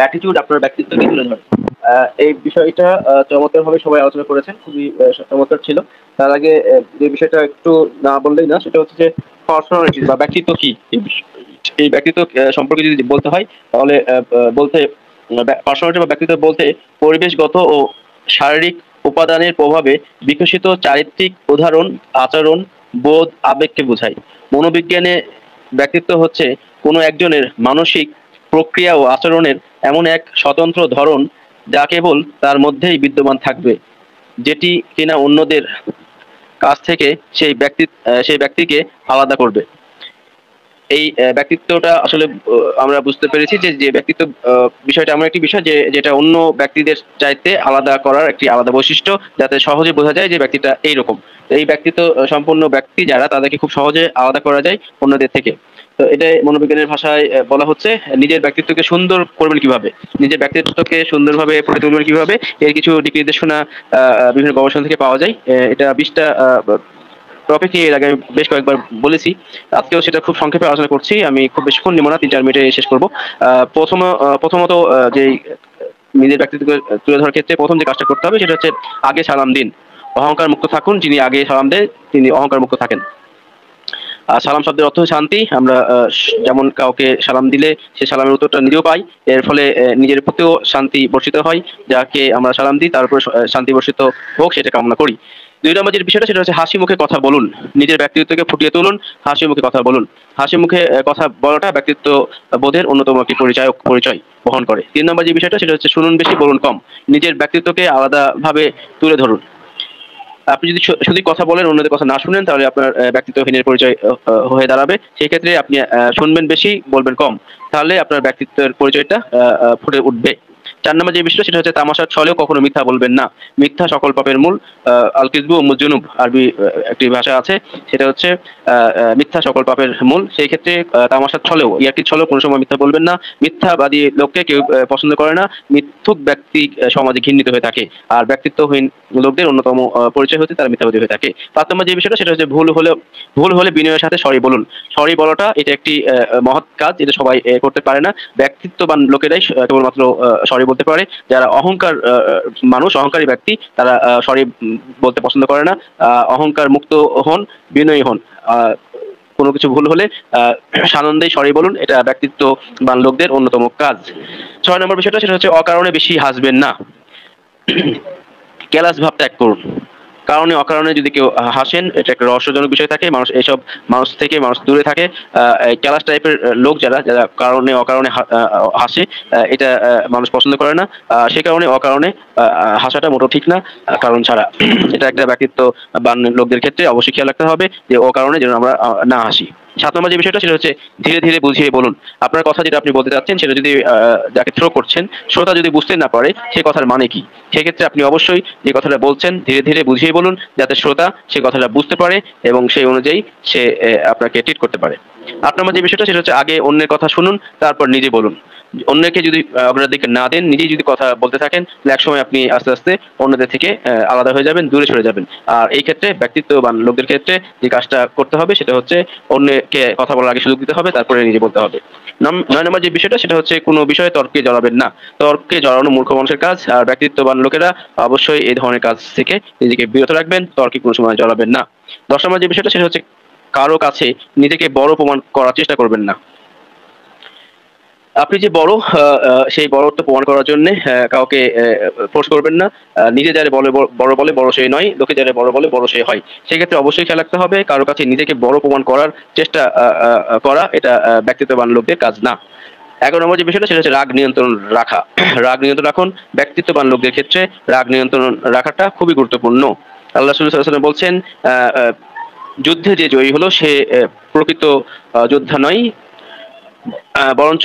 Attitude আপনার ব্যক্তিত্বকে তুলে ধরে। এই বিষয়টা চমৎকারভাবে সবাই আলোচনা করেছেন, খুবই চমৎকার ছিল। তার আগে যে বিষয়টা একটু না বললেই না, সেটা হচ্ছে যে পার্সোনালিটি বা ব্যক্তিত্ব কি। এই ব্যক্তিত্ব সম্পর্কে যদি বলতে হয়, তাহলে বলতে পার্সোনালিটি বা ব্যক্তিত্ব বলতে পরিবেশগত ও শারীরিক উপাদানের প্রভাবে বিকশিত চারিত্রিক উদাহরণ, আচরণ, বোধ, আবেগকে বোঝায়। মনোবিজ্ঞানে ব্যক্তিত্ব হচ্ছে কোনো একজনের মানসিক প্রক্রিয়া ও আচরণের এমন এক স্বতন্ত্র ধরন যা কেবল তার মধ্যেই বিদ্যমান থাকবে, যেটি কিনা অন্যদের কাছ থেকে সেই ব্যক্তিকে আলাদা করবে। এই ব্যক্তিত্বটা আসলে আমরা বুঝতে পেরেছি যে যে ব্যক্তিত্ব বিষয়টা এমন একটি বিষয় যেটা অন্য ব্যক্তিদের চাইতে আলাদা করার একটি আলাদা বৈশিষ্ট্য, যাতে সহজে বোঝা যায় যে ব্যক্তিটা এইরকম। এই ব্যক্তিত্ব সম্পন্ন ব্যক্তি যারা, তাদেরকে খুব সহজে আলাদা করা যায় অন্যদের থেকে। তো এটাই মনোবিজ্ঞানের ভাষায় বলা হচ্ছে নিজের ব্যক্তিত্বকে সুন্দর করবেন কিভাবে, নিজের ব্যক্তিত্বকে সুন্দরভাবে ফুটে তুলবেন কিভাবে, এর কিছু দিক নির্দেশনা বিভিন্ন গবেষণা থেকে পাওয়া যায়। এটা 20টা টপিক নিয়ে এর আগে আমি বেশ কয়েকবার বলেছি। আজকেও সেটা খুব সংক্ষেপে আলোচনা করছি। আমি খুব বেশিক্ষণ নিব না, 3-4 মিনিটে শেষ করব। প্রথমত যে নিজের ব্যক্তিত্বকে তুলে ধরার ক্ষেত্রে প্রথম যে কাজটা করতে হবে সেটা হচ্ছে আগে সালাম দিন। অহংকার মুক্ত থাকুন। যিনি আগে সালাম দেয় তিনি অহংকার মুক্ত থাকেন। সালাম শব্দের অর্থ শান্তি। আমরা যেমন কাউকে সালাম দিলে সে সালামের উত্তরটা নিজেও পাই, এর ফলে নিজের প্রতিও শান্তি বর্ষিত হয়। যাকে আমরা সালাম দিই তার উপর শান্তি বর্ষিত হোক, সেটা কামনা করি। 2 নম্বর যে বিষয়টা সেটা হচ্ছে হাসি মুখে কথা বলুন। নিজের ব্যক্তিত্বকে ফুটিয়ে তুলুন, হাসি মুখে কথা বলুন। হাসি মুখে কথা বলাটা ব্যক্তিত্ব বোধের অন্যতম একটি পরিচয় বহন করে। 3 নম্বর যে বিষয়টা সেটা হচ্ছে শুনুন বেশি, বলুন কম। নিজের ব্যক্তিত্বকে আলাদাভাবে তুলে ধরুন। আপনি যদি শুধু কথা বলেন, অন্যদের কথা না শুনেন, তাহলে আপনার ব্যক্তিত্বহীনের পরিচয় হয়ে দাঁড়াবে। সেই ক্ষেত্রে আপনি শুনবেন বেশি, বলবেন কম। তাহলে আপনার ব্যক্তিত্বের পরিচয়টা ফুটে উঠবে। 4 নম্বর যে বিষয়টা সেটা হচ্ছে তামাশার ছলেও কখনো মিথ্যা বলবেন না। মিথ্যা সকল পাপের মূল। আল কিসবু উম্মুজ জুনুব আরবি একটি ভাষা আছে, সেটা হচ্ছে মিথ্যা সকল পাপের মূল। সেই ক্ষেত্রে তামাশার ছলেও, ইয়ার্কির ছলেও কোনো সময় মিথ্যা বলবেন না। মিথ্যাবাদী লোককে কেউ পছন্দ করে না। মিথ্যুক ব্যক্তি সমাজে ঘৃণিত হয়ে থাকে। আর ব্যক্তিত্বহীন লোকদের অন্যতম পরিচয় হচ্ছে তারা মিথ্যাবাদী হয়ে থাকে। 5 নম্বর যে বিষয়টা সেটা হচ্ছে ভুল হলে বিনয়ের সাথে সরি বলুন। সরি বলাটা এটা একটি মহৎ কাজ, এটা সবাই করতে পারে না। ব্যক্তিত্ববান লোকেরাই কেবলমাত্র সরি বলতে পারে। যারা অহংকারী ব্যক্তি, তারা সরি বলতে পছন্দ করে না। অহংকার মুক্ত হন, বিনয়ী হন। কোনো কিছু ভুল হলে সানন্দেই সরি বলুন, এটা ব্যক্তিত্ববান লোকদের অন্যতম কাজ। 6 নম্বর বিষয়টা সেটা হচ্ছে অকারণে বেশি হাসবেন না। ক্যালাস ভাব ত্যাগ করুন। কারণে অকারণে যদি কেউ হাসেন, এটা একটা রহস্যজনক বিষয় থাকে। মানুষ থেকে মানুষ দূরে থাকে। এই ক্যালাস টাইপের লোক যারা যারা কারণে অকারণে হাসে, এটা মানুষ পছন্দ করে না। সে কারণে অকারণে হাসাটা মোটেও ঠিক না, কারণ ছাড়া। এটা একটা ব্যক্তিত্ববান লোকদের ক্ষেত্রে অবশ্যই খেয়াল রাখতে হবে যে অকারণে যেন আমরা না হাসি। 7 নম্বর যে বিষয়টা সেটা হচ্ছে ধীরে ধীরে বুঝিয়ে বলুন। আপনার কথা যেটা আপনি বলতে চাচ্ছেন, সেটা যদি যাকে থ্রো করছেন, শ্রোতা যদি বুঝতে না পারে সে কথার মানে কি, সেক্ষেত্রে আপনি অবশ্যই যে কথাটা বলছেন ধীরে ধীরে বুঝিয়ে বলুন, যাতে শ্রোতা সে কথাটা বুঝতে পারে এবং সেই অনুযায়ী সে আপনাকে ট্রিট করতে পারে। 8 নম্বর যে বিষয়টা সেটা হচ্ছে আগে অন্যের কথা শুনুন, তারপর নিজে বলুন। অন্যকে যদি অগ্রাধিকার না দেন, নিজেই যদি কথা বলতে থাকেন, তাহলে একসময় আপনি আস্তে আস্তে অন্যদের থেকে আলাদা হয়ে যাবেন, দূরে সরে যাবেন। আর এই ক্ষেত্রে ব্যক্তিত্ববান লোকদের ক্ষেত্রে যে কাজটা করতে হবে সেটা হচ্ছে অন্যকে কথা বলার আগে সুযোগ দিতে হবে, তারপরে নিজে বলতে হবে। 9 নম্বর যে বিষয়টা সেটা হচ্ছে কোনো বিষয়ে তর্কে জড়াবেন না। তর্কে জড়ানো মূর্খ মানুষের কাজ। আর ব্যক্তিত্ববান লোকেরা অবশ্যই এই ধরনের কাজ থেকে নিজেকে বিরত রাখবেন, তর্কে কোনো সময় জড়াবেন না। 10 নম্বর যে বিষয়টা সেটা হচ্ছে কারো কাছে নিজেকে বড় প্রমাণ করার চেষ্টা করবেন না। আপনি যে বড়, সেই বড়ত্ব প্রমাণ করার জন্য কাউকে ফোর্স করবেন না। নিজে যারা বড় বলে বড় সে নয়, লোকে যারা বড় বলে বড় সে হয়। সেক্ষেত্রে অবশ্যই খেয়াল রাখতে হবে কারো কাছে নিজেকে বড় প্রমাণ করার চেষ্টা করা, এটা ব্যক্তিত্ববান লোকদের কাজ না। 11 নম্বর যে বিষয়টা সেটা হচ্ছে রাগ নিয়ন্ত্রণ রাখা। রাগ নিয়ন্ত্রণ রাখুন। ব্যক্তিত্ববান লোকদের ক্ষেত্রে রাগ নিয়ন্ত্রণ রাখাটা খুবই গুরুত্বপূর্ণ। আল্লাহ রাসূল সাল্লাল্লাহু আলাইহি ওয়াসাল্লাম বলছেন, যুদ্ধে যে জয়ী হলো সে প্রকৃত যোদ্ধা নয়, বরঞ্চ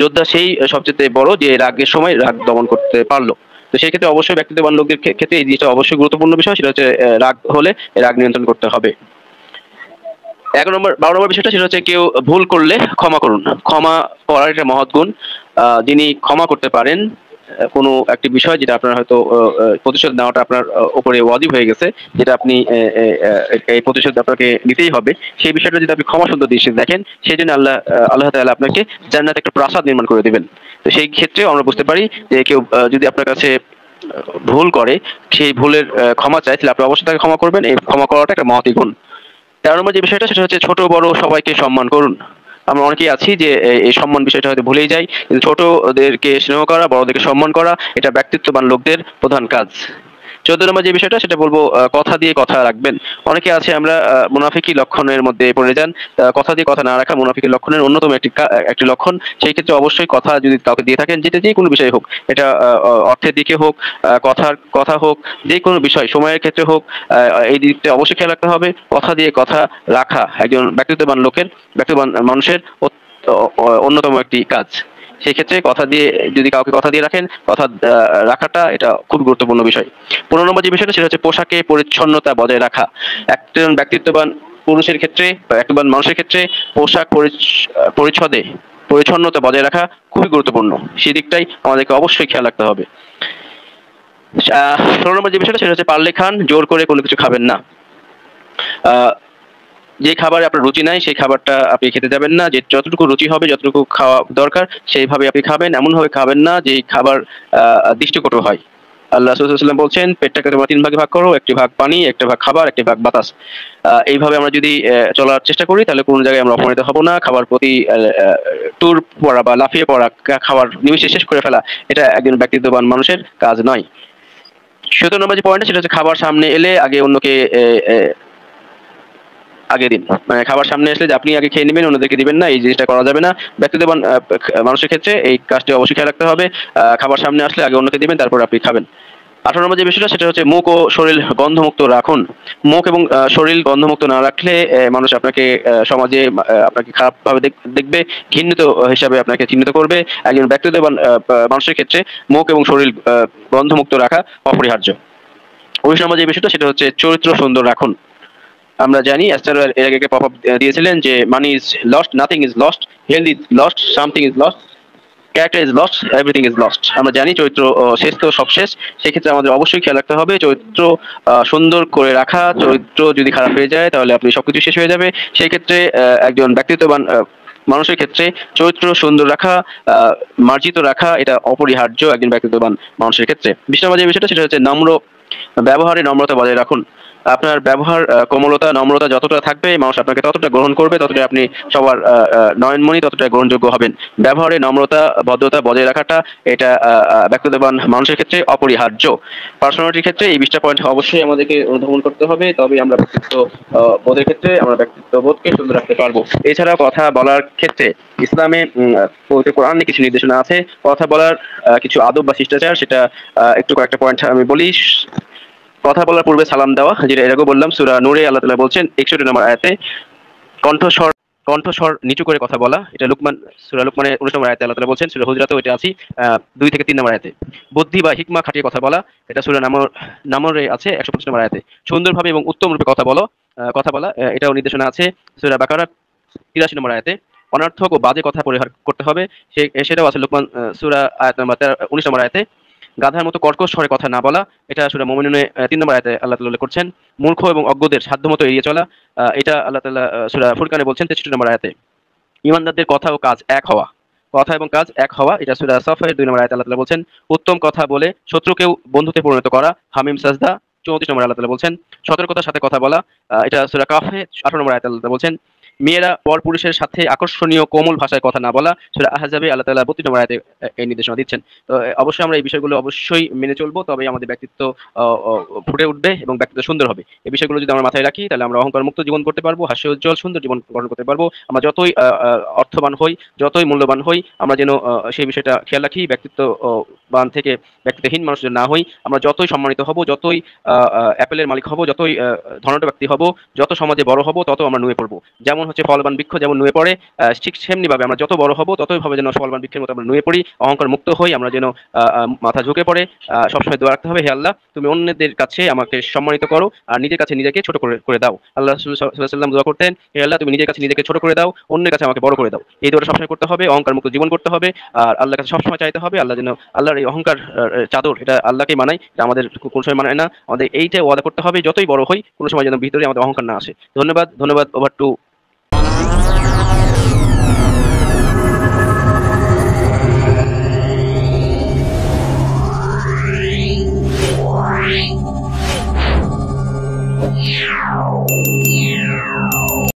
যোদ্ধা সেই সবচেয়ে বড় যে রাগের সময় রাগ দমন করতে পারলো। তো সেই ক্ষেত্রে অবশ্যই ব্যক্তিত্ববান লোকদের ক্ষেত্রে এই জিনিসটা অবশ্যই গুরুত্বপূর্ণ বিষয়, সেটা হচ্ছে রাগ হলে রাগ নিয়ন্ত্রণ করতে হবে। 12 নম্বর বিষয়টা সেটা হচ্ছে কেউ ভুল করলে ক্ষমা করুন। ক্ষমা করার একটা মহৎ গুণ। যিনি ক্ষমা করতে পারেন, কোনো একটি বিষয় যেটা আপনার হয়তো প্রতিশোধ নেওয়াটা আপনার উপরে ওয়াজিব হয়ে গেছে, যেটা আপনি এই প্রতিশোধ আপনাকে নিতেই হবে, সেই বিষয়টা যদি আপনি ক্ষমা সুন্দর দৃষ্টিতে দেখেন, সেই জন্য আল্লাহ তাআলা আপনাকে জান্নাতে একটা প্রাসাদ নির্মাণ করে দিবেন। তো সেই ক্ষেত্রেও আমরা বুঝতে পারি যে কেউ যদি আপনার কাছে ভুল করে, সেই ভুলের ক্ষমা চায়, তাহলে আপনি অবশ্যই তাকে ক্ষমা করবেন। এই ক্ষমা করাটা একটা মহৎ গুণ। 13 নম্বর যে বিষয়টা সেটা হচ্ছে ছোট বড় সবাইকে সম্মান করুন। আমরা অনেকেই আছি যে এই সম্মান বিষয়টা হয়তো ভুলেই যাই, কিন্তু ছোটদেরকে স্নেহ করা, বড়দেরকে সম্মান করা এটা ব্যক্তিত্ববান লোকদের প্রধান কাজ। 14 নম্বর যে বিষয়টা সেটা বলবো, কথা দিয়ে কথা রাখবেন। অনেকে আছে আমরা মুনাফিকি লক্ষণের মধ্যে পড়ে যান। কথা দিয়ে কথা না রাখা মুনাফিকি লক্ষণের অন্যতম একটি লক্ষণ। সেই ক্ষেত্রে অবশ্যই কথা যদি কাউকে দিয়ে থাকেন, যেটা যে কোনো বিষয় হোক, এটা অর্থের দিকে হোক, কথা হোক, যে কোনো বিষয়, সময়ের ক্ষেত্রে হোক, এই দিকটা অবশ্যই খেয়াল রাখতে হবে। কথা দিয়ে কথা রাখা একজন ব্যক্তিত্ববান মানুষের অন্যতম একটি কাজ। সেই ক্ষেত্রে কথা দিয়ে, যদি কাউকে কথা দিয়ে রাখেন, কথা রাখাটা এটা খুব গুরুত্বপূর্ণ বিষয়। 15 নম্বর যে বিষয়টা সেটা হচ্ছে পোশাকে পরিচ্ছন্নতা বজায় রাখা। একজন ব্যক্তিত্ববান পুরুষের ক্ষেত্রে বা ব্যক্তিত্ববান মানুষের ক্ষেত্রে পোশাক পরিচ্ছদে পরিচ্ছন্নতা বজায় রাখা খুবই গুরুত্বপূর্ণ। সেই দিকটাই আমাদেরকে অবশ্যই খেয়াল রাখতে হবে। 16 নম্বর যে বিষয়টা সেটা হচ্ছে পারলে খান, জোর করে কোনো কিছু খাবেন না। যে খাবারে আপনার রুচি নাই সেই খাবারটা আপনি খেতে যাবেন না। যে যতটুকু রুচি হবে, যতটুকু খাওয়া দরকার সেইভাবে আপনি খাবেন। এমনভাবে খাবেন না যে খাবার দৃষ্টিকটু হয়। আল্লাহ রাসূল সাল্লাল্লাহু আলাইহি ওয়াসাল্লাম বলছেন, পেটটাকে তোমরা 3 ভাগে ভাগ করো, একটি ভাগ পানি, একটা ভাগ খাবার, একটি ভাগ বাতাস। এইভাবে আমরা যদি চলার চেষ্টা করি, তাহলে কোনো জায়গায় আমরা অপমানিত হব না। খাবার প্রতি ট্যুর পড়া বা লাফিয়ে পড়া, খাবার নিমিষে শেষ করে ফেলা, এটা একজন ব্যক্তিত্ববান মানুষের কাজ নয়। 17 নম্বর যে পয়েন্ট সেটা হচ্ছে খাবার সামনে এলে আগে অন্যকে আগে দিন। মানে খাবার সামনে আসলে যে আপনি আগে খেয়ে নেবেন, অন্যদেরকে দিবেন না, এই জিনিসটা করা যাবে না। ব্যক্তিত্ববান মানুষের ক্ষেত্রে এই কাজটি অবশ্যই খেয়াল রাখতে হবে। খাবার সামনে আসলে আগে অন্যকে দিবেন, তারপর আপনি খাবেন। 18 নম্বর যে বিষয়টা সেটা হচ্ছে মুখ ও শরীর গন্ধমুক্ত রাখুন। মুখ এবং শরীর গন্ধমুক্ত না রাখলে মানুষ আপনাকে সমাজে আপনাকে খারাপভাবে দেখবে, ঘৃণিত হিসাবে আপনাকে চিহ্নিত করবে। একজন ব্যক্তিত্ববান মানুষের ক্ষেত্রে মুখ এবং শরীর গন্ধমুক্ত রাখা অপরিহার্য। 19 নম্বর যে বিষয়টা সেটা হচ্ছে চরিত্র সুন্দর রাখুন। আমরা জানি অ্যাস্টার এর আগে পপ আপ দিয়েছিলেন যে money is lost, nothing is lost, health is lost, something is lost, character is lost, everything is lost. আমরা জানি চরিত্র শেষ তো সব শেষ। সেক্ষেত্রে আমাদের অবশ্যই খেয়াল রাখতে হবে চরিত্র সুন্দর করে রাখা। চরিত্র যদি খারাপ হয়ে যায় তাহলে আপনি সবকিছু শেষ হয়ে যাবে। সেই ক্ষেত্রে একজন ব্যক্তিত্ববান মানুষের ক্ষেত্রে চরিত্র সুন্দর রাখা, মার্জিত রাখা এটা অপরিহার্য একজন ব্যক্তিত্ববান মানুষের ক্ষেত্রে। 20 নম্বর যে বিষয়টা সেটা হচ্ছে ব্যবহারে নম্রতা বজায় রাখুন। আপনার ব্যবহার কোমলতা, নম্রতা যতটা থাকবে, মানুষ আপনাকে ততটা গ্রহণ করবে, ততটা আপনি সবার নয়নমণি, ততটা গ্রহণযোগ্য হবেন। ব্যবহারে নম্রতা, ভদ্রতা বজায় রাখাটা এটা ব্যক্তিত্ববান মানুষের ক্ষেত্রে অপরিহার্য। পার্সোনালিটির ক্ষেত্রে এই 20টা পয়েন্ট অবশ্যই আমাদেরকে অনুধাবন করতে হবে, তবে আমরা ব্যক্তিত্ব বোধের ক্ষেত্রে আমরা ব্যক্তিত্ব বোধকে সুন্দর রাখতে পারবো। এছাড়া কথা বলার ক্ষেত্রে ইসলামে পবিত্র কোরআনে কিছু নির্দেশনা আছে। কথা বলার কিছু আদব বা শিষ্টাচার, সেটা একটু কয়েকটা পয়েন্ট আমি বলি। কথা বলার পূর্বে সালাম দেওয়া, যেটা এর আগে বললাম। সূরা নূরে আল্লাহ তাআলা বলছেন 61 নম্বর আয়াতে, কণ্ঠস্বর নিচু করে কথা বলা। এটা সূরা লুকমানের 19 নম্বর আয়াতে আল্লাহ তাআলা বলছেন। সূরা হুজরাতেও এটা আছে 2 থেকে 3 নম্বর আয়াতে। বুদ্ধি বা হিকমা খাটিয়ে কথা বলা, এটা সূরা নামরে আছে 125 নম্বর আয়াতে। সুন্দরভাবে এবং উত্তম রূপে কথা বলা, এটাও নির্দেশনা আছে সূরা বাকারা 83 নম্বর আয়াতে। অনর্থক ও বাজে কথা পরিহার করতে হবে, সেটাও আছে লুকমান সূরা আয়াত নম্বর 19 নম্বর আয়াতে। গাধার মতো কর্কশ স্বরে কথা না বলা, এটা সূরা মুমিনুনে 3 নম্বর আয়াতে আল্লাহ তাআলা উল্লেখ করছেন। মূর্খ এবং অজ্ঞদের সাধ্যমতো এড়িয়ে চলা, এটা আল্লাহ তাআলা সূরা ফুরকানে বলছেন 63 নম্বর আয়াতে। ঈমানদারদের কথা ও কাজ এক হওয়া, এটা সূরা সাফের 2 নম্বর আয়াতে আল্লাহ তাআলা বলছেন। উত্তম কথা বলে শত্রুকেও বন্ধুতে পরিণত করা, হামিম সাজদা 34 নম্বর আল্লাহ তাআলা বলছেন। সতর্কতার সাথে কথা বলা, এটা সূরা কাফে 18 নম্বর আয়াতে আল্লাহ তাআলা বলছেন। মেয়েরা পরপুরুষের সাথে আকর্ষণীয় কোমল ভাষায় কথা না বলা, সূরা আহজাবে আল্লাহ তাআলা 32 নম্বর আয়াতে এই নির্দেশনা দিচ্ছেন। তো অবশ্যই আমরা এই বিষয়গুলো অবশ্যই মেনে চলবো, তবে আমাদের ব্যক্তিত্ব ফুটে উঠবে এবং ব্যক্তিত্ব সুন্দর হবে। এই বিষয়গুলো যদি আমরা মাথায় রাখি, তাহলে আমরা অহংকার মুক্ত জীবন করতে পারবো, হাস্য উজ্জ্বল সুন্দর জীবন গঠন করতে পারবো। আমরা যতই অর্থবান হই, যতই মূল্যবান হই, আমরা যেন সেই বিষয়টা খেয়াল রাখি, ব্যক্তিত্ববান থেকে ব্যক্তিত্বহীন মানুষ যেন না হই। আমরা যতই সম্মানিত হব, যতই অ্যাপেলের মালিক হব, যতই ধনাঢ্য ব্যক্তি হব, যত সমাজে বড় হব, তত আমরা নুয়ে পড়বো। যেমন হচ্ছে ফলবান বৃক্ষ যেমন নুয়ে পড়ে, ঠিক সেমনি ভাবে আমরা যত বড় হব ততই ভাবে যেন ফলবান বৃক্ষের মতো আমরা নুয়ে পড়ি, অহংকার মুক্ত হই, আমরা যেন মাথা ঝুঁকে পড়ে সবসময় দোয়া রাখতে হবে, হে আল্লাহ তুমি অন্যদের কাছে আমাকে সম্মানিত করো আর নিজের কাছে নিজেকে ছোট করে দাও। আল্লাহ রাসূল সাল্লাল্লাহু আলাইহি ওয়াসাল্লাম দোয়া করতেন, হে আল্লাহ তুমি নিজের কাছে নিজেকে ছোট করে দাও, অন্যের কাছে আমাকে বড় করে দাও। এই দোয়াটা সবসময় করতে হবে, অহংকার মুক্ত জীবন করতে হবে আর আল্লাহর কাছে সবসময় চাইতে হবে আল্লাহ যেন আল্লাহর এই অহংকার চাদর এটা আল্লাহকেই মানায়, এটা আমাদের কোনো সময় মানায় না। আমাদের এইটা ওয়াদা করতে হবে যতই বড় হই কোনো সময় যেন ভিতরে আমাদের অহংকার না আসে। ধন্যবাদ, ধন্যবাদ। Over to Yeah.